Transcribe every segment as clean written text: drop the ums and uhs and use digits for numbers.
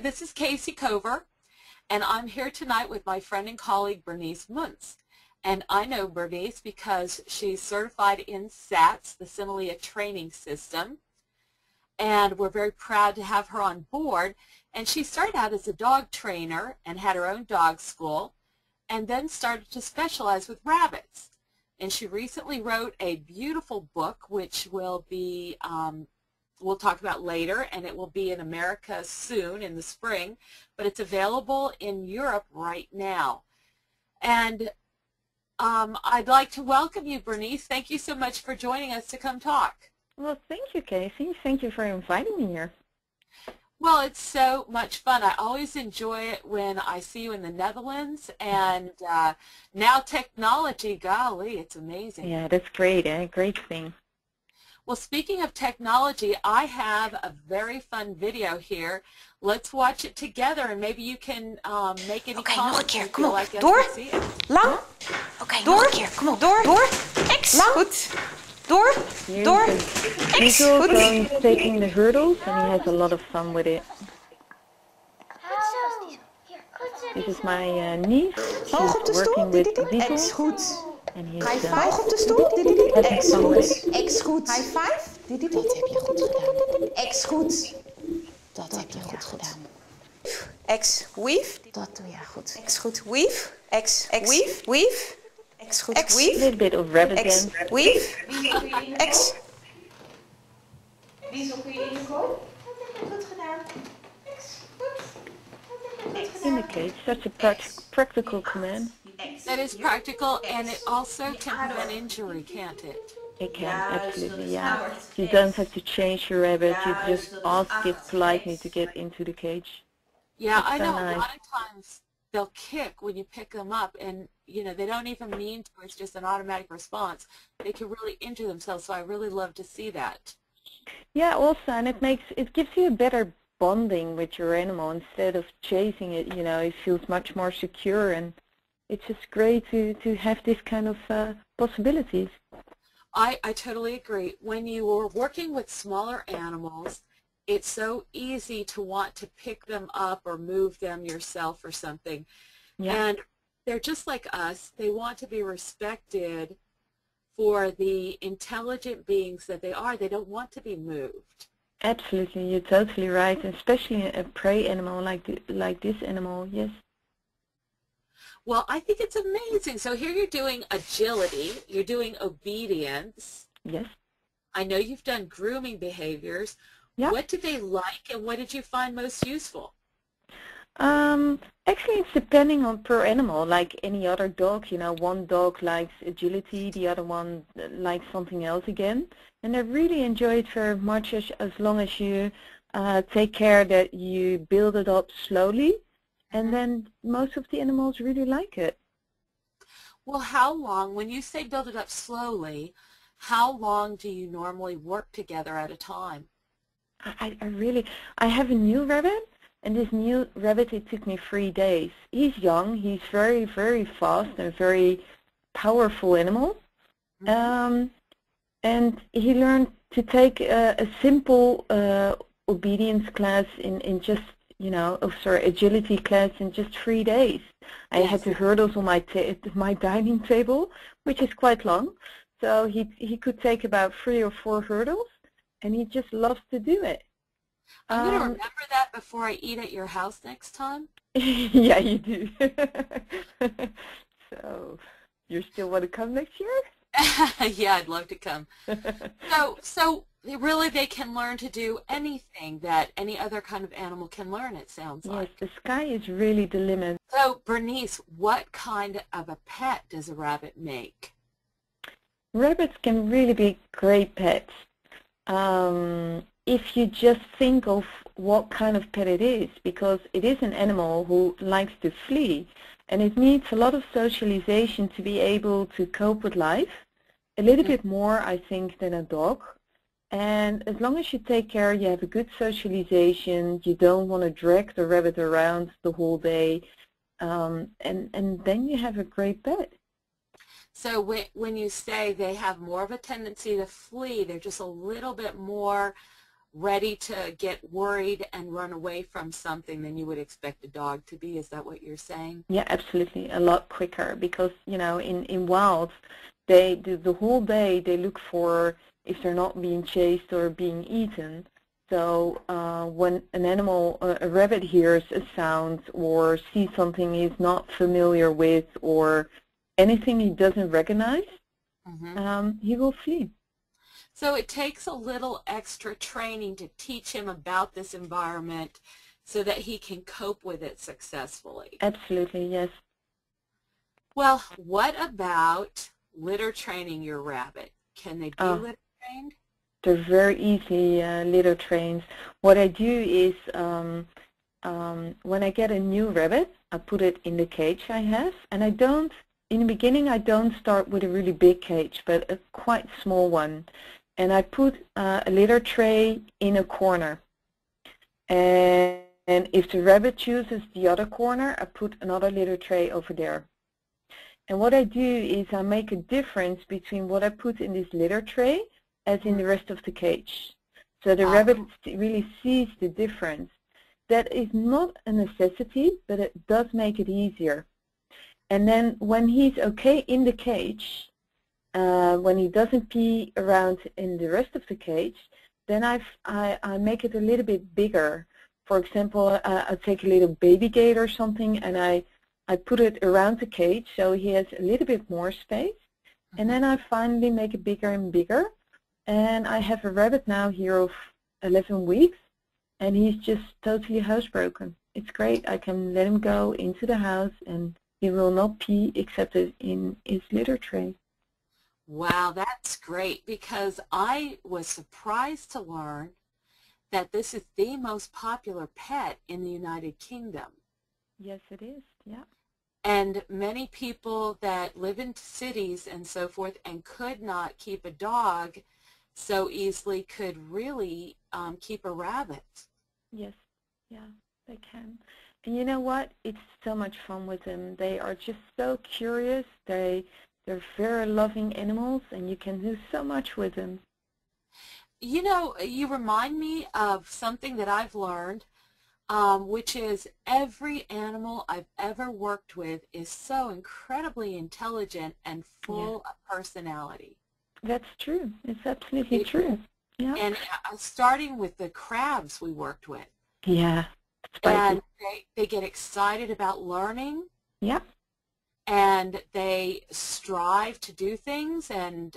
This is Kayce Cover, and I'm here tonight with my friend and colleague Bernice Muntz. And I know Bernice because she's certified in SATS, the Alia training system, and we're very proud to have her on board. And she started out as a dog trainer and had her own dog school, and then started to specialize with rabbits. And she recently wrote a beautiful book, which will be we'll talk about later, and it will be in America soon in the spring, but it's available in Europe right now. And I'd like to welcome you, Bernice. Thank you so much for joining us to come talk. Well, thank you, Kayce. Thank you for inviting me here. Well, it's so much fun. I always enjoy it when I see you in the Netherlands, and now technology, golly, it's amazing. Yeah, that's great, great thing. Well, speaking of technology, I have a very fun video here. Let's watch it together, and maybe you can make any comments. Nog een keer, kom op. Like Door, lang. Door, nog een keer, kom op. Door, X, lang. Goed. Door, X, goed. He's taking the hurdles, and he has a lot of fun with it. This is my niece. She's working with the Beagle. X, goed. High five op de stoel. X goed. X goed. High five. Dat heb je goed gedaan. X goed. Dat heb je goed gedaan. X weave. Dat doe je goed. X goed. Weave. X weave. Weave. X goed. X weave. A little bit of rabbit X dance. weave. X. Wie is op je inkoop? Dat heb je goed gedaan. X goed. In the cage, such a practical command. That is practical, and it also can prevent injury, can't it? It can, absolutely, yeah. You don't have to change your rabbit, you just ask it politely to get into the cage. Yeah, It's I so know nice. a lot of times they'll kick when you pick them up, and you know they don't even mean to, it's just an automatic response. They can really injure themselves, so I really love to see that. Yeah, also, and it gives you a better bonding with your animal instead of chasing it, you know, it feels much more secure, and it's just great to have this kind of possibilities. I totally agree. When you are working with smaller animals, it's so easy to want to pick them up or move them yourself or something. Yeah. And they're just like us. They want to be respected for the intelligent beings that they are. They don't want to be moved. Absolutely, you're totally right, especially a prey animal like this animal, yes. Well, I think it's amazing. So here you're doing agility, you're doing obedience. Yes. I know you've done grooming behaviors. Yeah. What did they like, and what did you find most useful? Actually, it's depending on per animal, like any other dog. You know, one dog likes agility, the other one likes something else again. And I really enjoy it very much as long as you take care that you build it up slowly. And then most of the animals really like it. Well, how long, when you say build it up slowly, how long do you normally work together at a time? I have a new rabbit, and this new rabbit, it took me 3 days. He's young, he's very, very fast and very powerful animal. Mm-hmm. And he learned to take a simple obedience class in just, you know, agility class in just 3 days. I had the hurdles on my dining table, which is quite long. So he could take about 3 or 4 hurdles, and he just loves to do it. I'm going to remember that before I eat at your house next time. Yeah, you do. So, you still want to come next year? Yeah, I'd love to come. So really they can learn to do anything that any other kind of animal can learn, it sounds like. Yes, the sky is really the limit. So, Bernice, what kind of a pet does a rabbit make? Rabbits can really be great pets. If you just think of what kind of pet it is, because it is an animal who likes to flee, and it needs a lot of socialization to be able to cope with life, a little bit more, I think, than a dog. And as long as you take care, you have a good socialization, you don't want to drag the rabbit around the whole day, and then you have a great pet. So when you say they have more of a tendency to flee, they're just a little bit more ready to get worried and run away from something than you would expect a dog to be. Is that what you're saying? Yeah, absolutely. A lot quicker because, you know, in wild, they the whole day they look for if they're not being chased or being eaten. So when an animal, a rabbit hears a sound or sees something he's not familiar with or anything he doesn't recognize, he will flee. So it takes a little extra training to teach him about this environment so that he can cope with it successfully. Absolutely, yes. Well, what about litter training your rabbit? Can they be litter trained? They're very easily litter trained. What I do is when I get a new rabbit, I put it in the cage I have, and in the beginning I don't start with a really big cage, but a quite small one. And I put a litter tray in a corner. And if the rabbit chooses the other corner, I put another litter tray over there. And what I do is I make a difference between what I put in this litter tray as in the rest of the cage. So the rabbit really sees the difference. That is not a necessity, but it does make it easier. And then when he's okay in the cage, when he doesn't pee around in the rest of the cage, then I make it a little bit bigger. For example, I take a little baby gate or something and I put it around the cage so he has a little bit more space. And then I finally make it bigger and bigger. And I have a rabbit now here of 11 weeks and he's just totally housebroken. It's great. I can let him go into the house and he will not pee except in his litter tray. Wow, that's great, because I was surprised to learn that this is the most popular pet in the United Kingdom. Yes, it is, yeah. And many people that live in cities and so forth and could not keep a dog so easily could really keep a rabbit. Yes, yeah, they can. And you know what? It's so much fun with them. They are just so curious. They're very loving animals, and you can do so much with them. You know, you remind me of something that I've learned, which is every animal I've ever worked with is so incredibly intelligent and full of personality. That's true. It's absolutely true. Yeah. And starting with the crabs we worked with. Yeah. And they get excited about learning. Yeah. And they strive to do things, and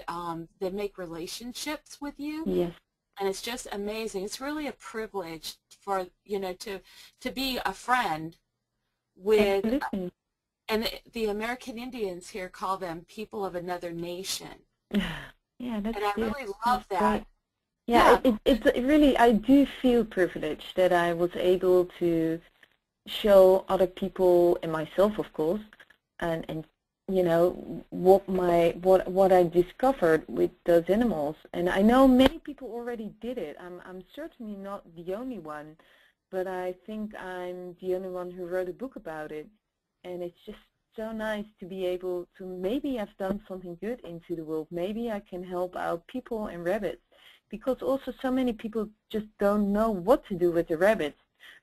they make relationships with you. Yes. And it's just amazing. It's really a privilege for, you know, to be a friend with, and the American Indians here call them people of another nation. Yeah, that's, and I really love that. Great. Yeah, it's really, I do feel privileged that I was able to show other people, and myself of course, and you know, what I discovered with those animals. And I know many people already did it. I'm certainly not the only one, but I think I'm the only one who wrote a book about it. And it's just so nice to be able to, maybe I've done something good into the world. Maybe I can help out people and rabbits, because also so many people just don't know what to do with the rabbits.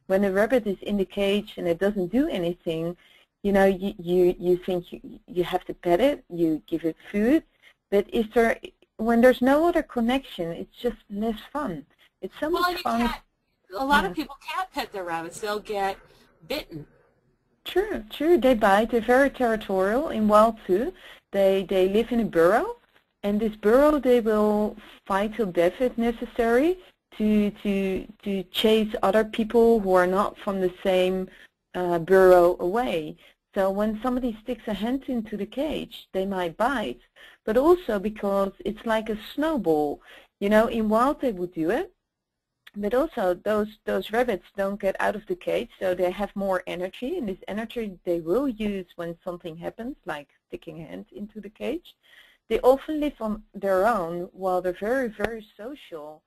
When a rabbit is in the cage and it doesn't do anything, you know, you think you have to pet it, you give it food, but when there's no other connection, it's just less fun. It's so much fun. A lot of people can't pet their rabbits. They'll get bitten. True, true. They bite. They're very territorial in wild too. They live in a burrow, and this burrow they will fight till death if necessary to chase other people who are not from the same burrow away. So when somebody sticks a hand into the cage, they might bite, but also because it's like a snowball. You know, in wild they would do it, but also those rabbits don't get out of the cage, so they have more energy, and this energy they will use when something happens, like sticking a hand into the cage. They often live on their own while they're very, very social.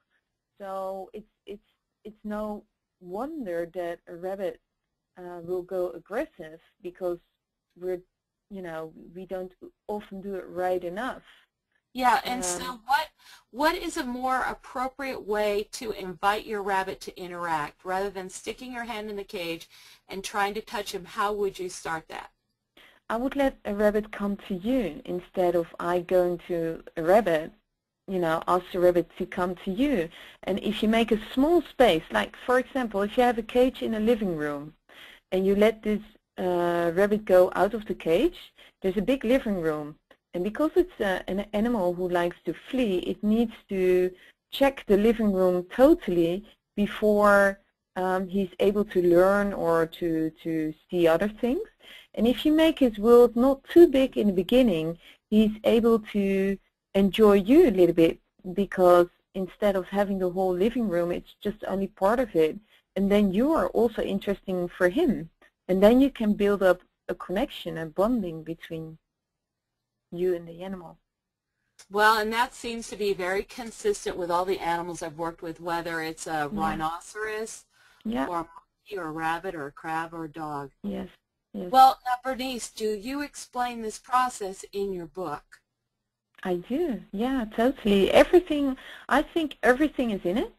So it's no wonder that a rabbit will go aggressive, because we don't often do it right enough. Yeah, and so What is a more appropriate way to invite your rabbit to interact rather than sticking your hand in the cage and trying to touch him? How would you start that? I would let a rabbit come to you instead of I going to a rabbit. You know, ask the rabbit to come to you. And if you make a small space, like for example, if you have a cage in a living room and you let this rabbit go out of the cage, there's a big living room. And because it's an animal who likes to flee, it needs to check the living room totally before he's able to learn or to see other things. And if you make his world not too big in the beginning, he's able to enjoy you a little bit, because instead of having the whole living room, it's just only part of it. And then you are also interesting for him. And then you can build up a connection, a bonding between you and the animal. Well, and that seems to be very consistent with all the animals I've worked with, whether it's a rhinoceros or a monkey or a rabbit or a crab or a dog. Yes. Yes. Well, now, Bernice, do you explain this process in your book? I do, yeah, totally. Everything, I think everything is in it,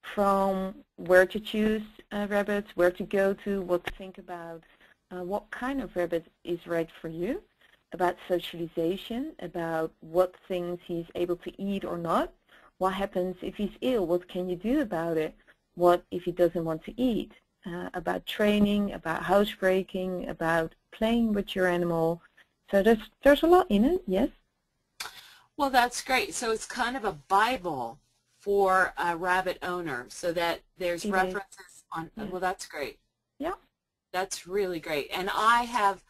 from where to choose rabbits, where to go to, what to think about, what kind of rabbit is right for you, about socialization, about what things he's able to eat or not, what happens if he's ill, what can you do about it, what if he doesn't want to eat, about training, about housebreaking, about playing with your animal. So there's a lot in it, yes. Well, that's great. So it's kind of a Bible for a rabbit owner, so that there's references on, well, that's great. Yeah. That's really great. And I have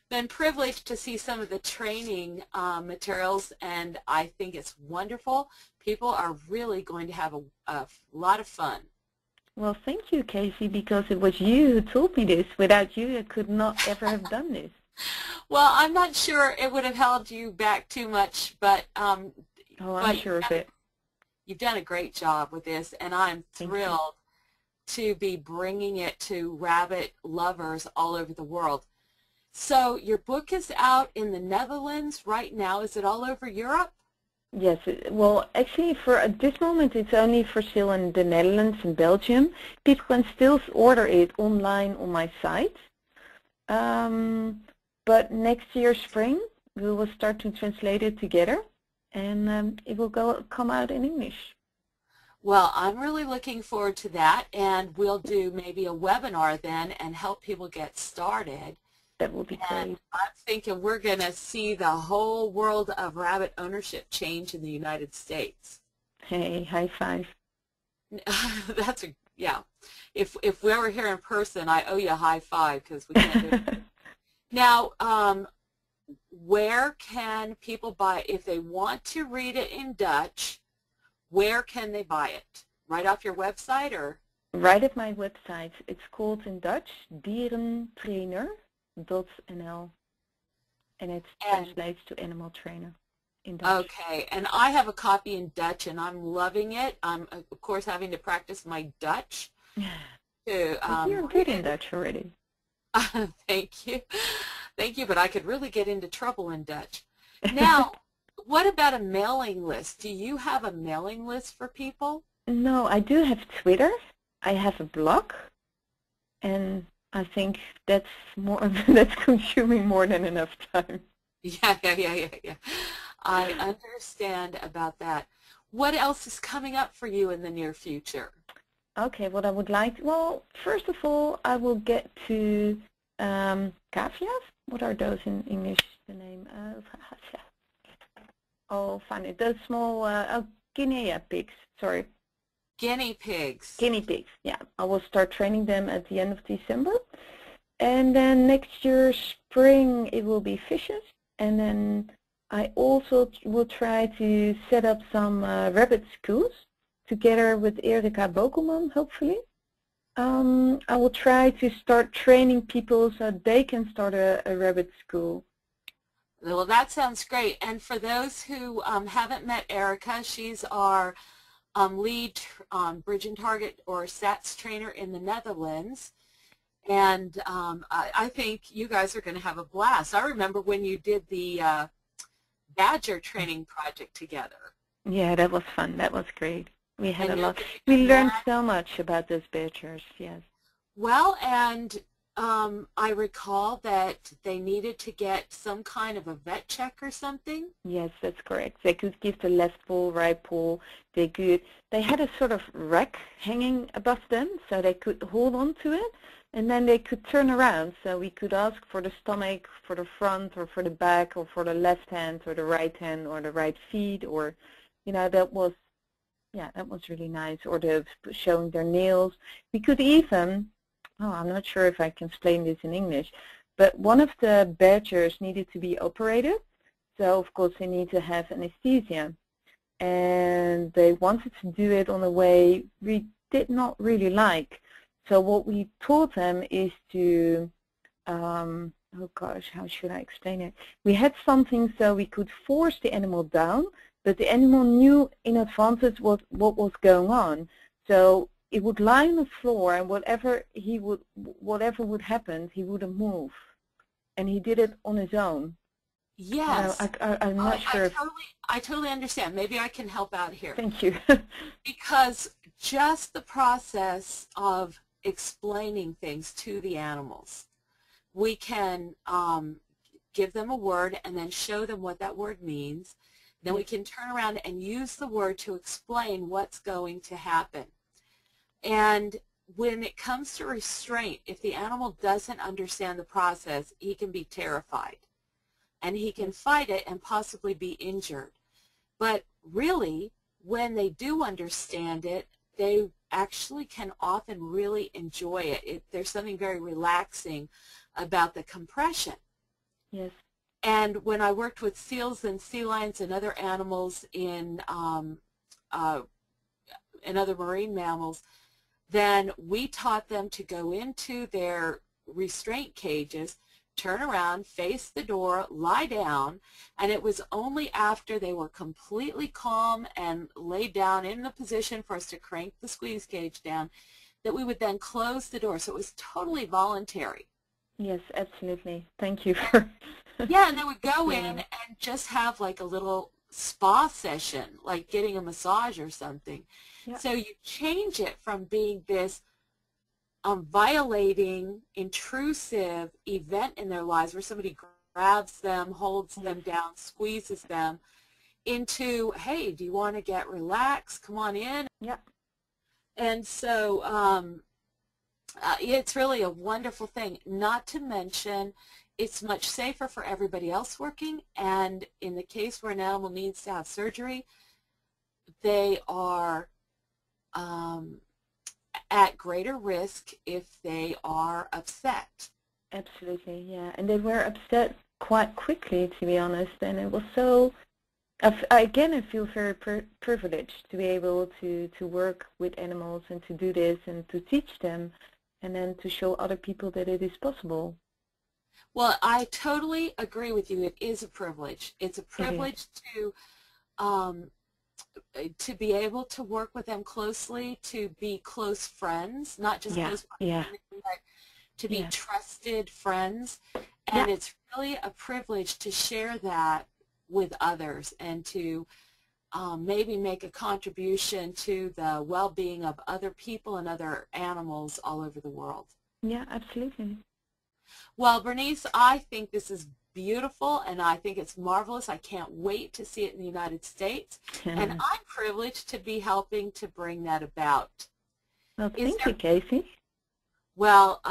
been privileged to see some of the training materials, and I think it's wonderful. People are really going to have a lot of fun. Well, thank you, Kayce, because it was you who told me this. Without you, I could not ever have done this. Well, I'm not sure it would have held you back too much, but I'm sure of it. You've done a great job with this, and I'm thrilled to be bringing it to rabbit lovers all over the world. So your book is out in the Netherlands right now. Is it all over Europe? Yes. Well, actually, at this moment, it's only for sale in the Netherlands and Belgium. People can still order it online on my site. But next year, spring, we will start to translate it together, and it will come out in English. Well, I'm really looking forward to that, and we'll do maybe a webinar then and help people get started. That would be great. And I'm thinking we're going to see the whole world of rabbit ownership change in the United States. Hey, high five. That's a, yeah. If we were here in person, I owe you a high five, because we can't do it. Now, where can people buy it? If they want to read it in Dutch, where can they buy it? Right off your website, or? Right at my website. It's called in Dutch, dierentrainer.nl, and it translates to animal trainer in Dutch. Okay, and I have a copy in Dutch, and I'm loving it. I'm, of course, having to practice my Dutch. You're good in Dutch already. Thank you. Thank you, but I could really get into trouble in Dutch. Now, what about a mailing list? Do you have a mailing list for people? No, I do have Twitter. I have a blog, and I think that's that's consuming more than enough time. Yeah. I understand about that. What else is coming up for you in the near future? Okay, what I would like, well, first of all, I will get to cavias. What are those in English, the name? Oh, funny, those small guinea pigs, sorry. Guinea pigs. Guinea pigs, yeah. I will start training them at the end of December. And then next year, spring, it will be fishes. And then I also will try to set up some rabbit schools together with Erika Bokelman, hopefully. I will try to start training people so they can start a rabbit school. Well, that sounds great. And for those who haven't met Erika, she's our lead bridge and target or SATS trainer in the Netherlands. And I think you guys are going to have a blast. I remember when you did the Badger training project together. Yeah, that was fun. That was great. We had And a lot. nobody We could learned learn. so much about those badgers. Yes. Well, and I recall that they needed to get some kind of a vet check or something. Yes, that's correct. They could give the left paw, right paw. They could. They had a sort of rack hanging above them, so they could hold on to it, and then they could turn around. So we could ask for the stomach, for the front, or for the back, or for the left hand, or the right hand, or the right feet, or, that was, yeah, that was really nice. Or the showing their nails. We could even, oh, I'm not sure if I can explain this in English, but one of the badgers needed to be operated. So of course they need to have anesthesia, and they wanted to do it on a way we did not really like. So what we taught them is to, oh gosh, how should I explain it? We had something so we could force the animal down, but the animal knew in advance what was going on. So it would lie on the floor, and whatever would happen, he wouldn't move, and he did it on his own. Yes. I'm not sure. I totally understand. Maybe I can help out here. Thank you. Because just the process of explaining things to the animals, we can give them a word and then show them what that word means. Then we can turn around and use the word to explain what's going to happen. And when it comes to restraint, if the animal doesn't understand the process, he can be terrified. And he can fight it and possibly be injured. But really, when they do understand it, they actually can often really enjoy it. There's something very relaxing about the compression. Yes. And when I worked with seals and sea lions and other animals and other marine mammals, then we taught them to go into their restraint cages, turn around, face the door, lie down, and it was only after they were completely calm and laid down in the position for us to crank the squeeze cage down that we would then close the door. So it was totally voluntary. Yes, absolutely. Thank you for... Yeah, and they would go in and just have like a little spa session, like getting a massage or something. Yeah. So you change it from being this violating, intrusive event in their lives where somebody grabs them, holds them down, squeezes them, into, hey, do you want to get relaxed? Come on in. Yeah. And so it's really a wonderful thing, not to mention it's much safer for everybody else working, and in the case where an animal needs to have surgery, they are at greater risk if they are upset. Absolutely, yeah. And they were upset quite quickly, to be honest, and it was so, again, I feel very privileged to be able to work with animals and to do this and to teach them and then to show other people that it is possible. Well, I totally agree with you. It is a privilege. It's a privilege to be able to work with them closely, to be close friends, not just close friends, but to be trusted friends. And it's really a privilege to share that with others and to maybe make a contribution to the well-being of other people and other animals all over the world. Yeah, absolutely. Well, Bernice, I think this is beautiful, and I think it's marvelous. I can't wait to see it in the United States, and I'm privileged to be helping to bring that about. Well, thank you, Kayce. Well,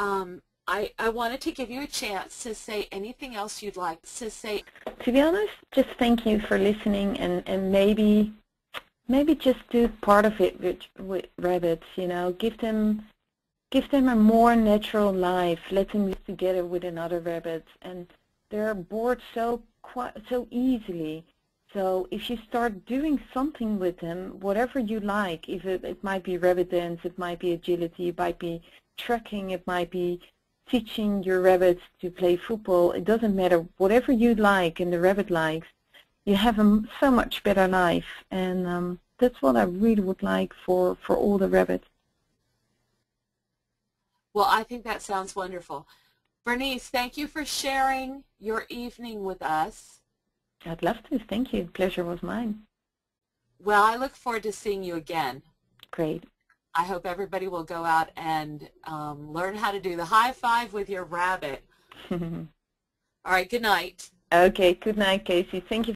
I wanted to give you a chance to say anything else you'd like to say. To be honest, just thank you for listening, and maybe just do part of it with rabbits, you know, give them a more natural life, let them live together with another rabbits, and they're bored so easily. So if you start doing something with them, whatever you like, if it might be rabbit dance, it might be agility, it might be trekking, it might be teaching your rabbits to play football, it doesn't matter, whatever you like and the rabbit likes, you have a so much better life, and that's what I really would like for all the rabbits. Well, I think that sounds wonderful. Bernice, thank you for sharing your evening with us. I'd love to. Thank you. Pleasure was mine. Well, I look forward to seeing you again. Great. I hope everybody will go out and learn how to do the high five with your rabbit. All right, good night. Okay, good night, Kayce. Thank you.